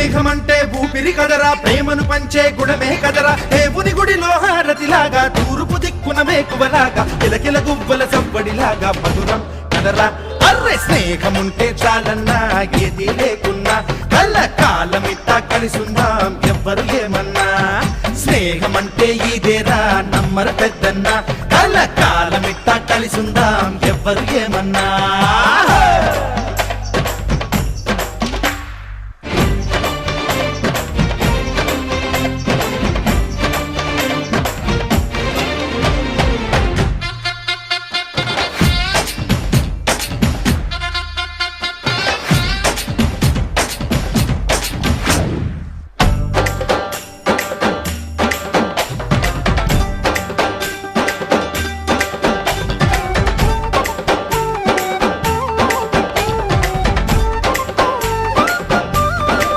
స్నేహమంటే ఊపిరి కదరా, ప్రేమను పంచే గుణమే కదరా, దేవుని గుడిలో హారతిలాగా, తూర్పు దిక్కున మేకువలాగా, కిలకిల గువ్వల సవ్వడిలాగా మధురం కదరా. అర్రే స్నేహముంటే చాలన్నా ఏది లేకున్నా, కళ్ళ కాలమిట్టా కలిసుందాం ఎవ్వరు ఏమన్నా. స్నేహమంటే ఇదేరా నమ్మరు పెద్దన్నా, కళ్ళ కాలమిట్టా కలిసుందాం ఎవ్వరు ఏమన్నా.